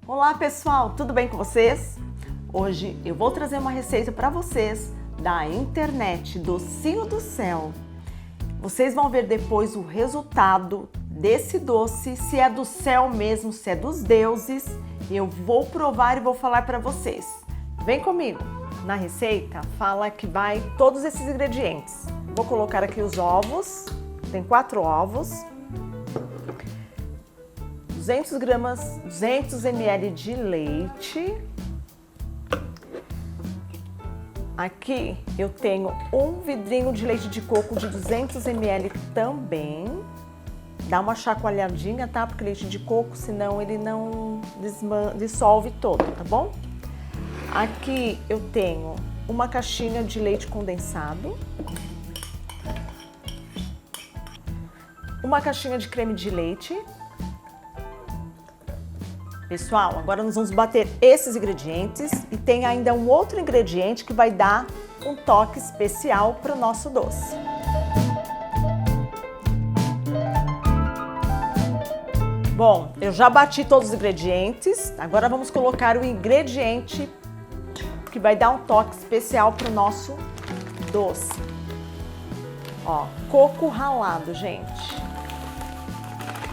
Olá pessoal, tudo bem com vocês? Hoje eu vou trazer uma receita para vocês da internet, docinho do céu. Vocês vão ver depois o resultado desse doce, se é do céu mesmo, se é dos deuses. Eu vou provar e vou falar para vocês. Vem comigo! Na receita fala que vai todos esses ingredientes. Vou colocar aqui os ovos, tem 4 ovos, 200 ml de leite. Aqui eu tenho um vidrinho de leite de coco de 200 ml também. Dá uma chacoalhadinha, tá? Porque leite de coco, senão ele não dissolve todo, tá bom? Aqui eu tenho uma caixinha de leite condensado, uma caixinha de creme de leite. Pessoal, agora nós vamos bater esses ingredientes e tem ainda um outro ingrediente que vai dar um toque especial para o nosso doce. Bom, eu já bati todos os ingredientes, agora vamos colocar o ingrediente que vai dar um toque especial para o nosso doce. Ó, coco ralado, gente.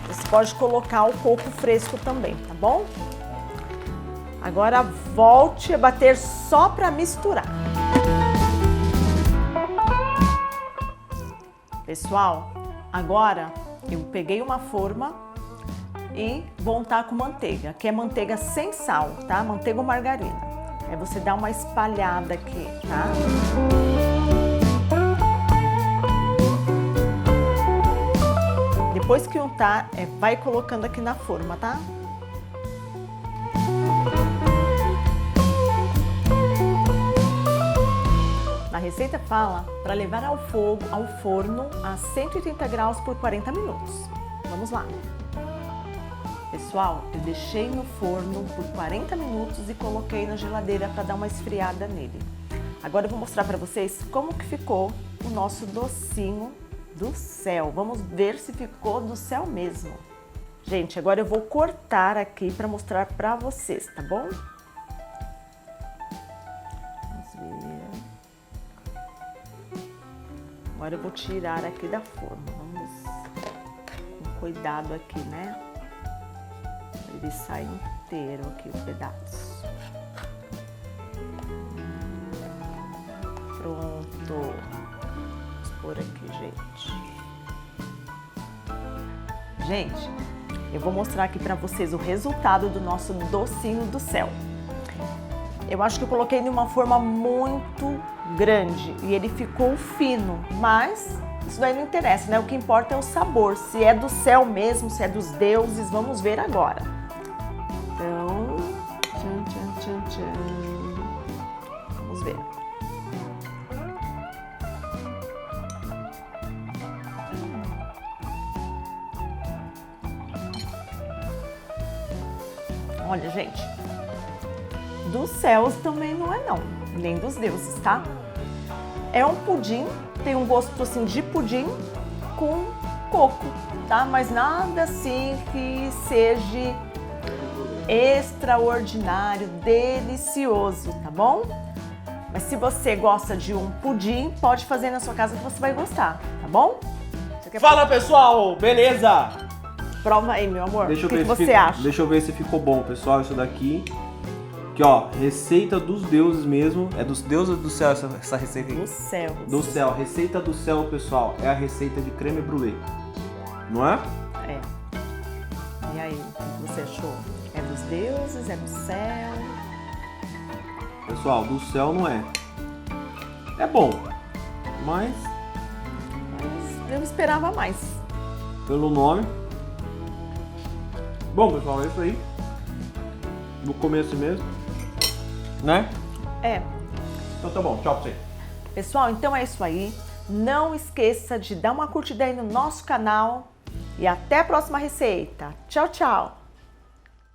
Você pode colocar o coco fresco também, tá bom? Agora volte a bater só para misturar. Pessoal, agora eu peguei uma forma e vou untar com manteiga, que é manteiga sem sal, tá? Manteiga ou margarina. Aí você dá uma espalhada aqui, tá? Depois que untar, vai colocando aqui na forma, tá? Na receita fala para levar ao forno a 180 graus por 40 minutos. Vamos lá. Pessoal, eu deixei no forno por 40 minutos e coloquei na geladeira para dar uma esfriada nele. Agora eu vou mostrar para vocês como que ficou o nosso docinho do céu. Vamos ver se ficou do céu mesmo. Gente, agora eu vou cortar aqui para mostrar para vocês, tá bom? Vamos ver. Agora eu vou tirar aqui da forma. Vamos com cuidado aqui, né? Ele sai inteiro aqui o pedaço. Pronto. Vamos pôr aqui, gente. Gente, eu vou mostrar aqui pra vocês o resultado do nosso docinho do céu. Eu acho que eu coloquei em uma forma muito grande e ele ficou fino, mas isso daí não interessa, né? O que importa é o sabor. Se é do céu mesmo, se é dos deuses, vamos ver agora. Então, tchan, tchan, tchan, tchan. Vamos ver. Olha, gente, dos céus também não é não, nem dos deuses, tá? É um pudim, tem um gosto assim de pudim com coco, tá? Mas nada assim que seja extraordinário, delicioso, tá bom? Mas se você gosta de um pudim, pode fazer na sua casa que você vai gostar, tá bom? Fala pessoal, beleza? Prova aí, meu amor, o que você fica, acha? Deixa eu ver se ficou bom, pessoal, isso daqui. Aqui, ó, receita dos deuses mesmo. É dos deuses ou do céu essa receita aqui? Do céu. Do céu, receita do céu, pessoal. É a receita de creme brulee, não é? É. E aí, o que você achou? É dos deuses? É do céu? Pessoal, do céu não é. É bom, mas eu esperava mais. pelo nome. Bom, pessoal, é isso aí. No começo mesmo, né? É. Então tá bom, tchau pra você. Pessoal, então é isso aí. Não esqueça de dar uma curtida aí no nosso canal. E até a próxima receita. Tchau, tchau!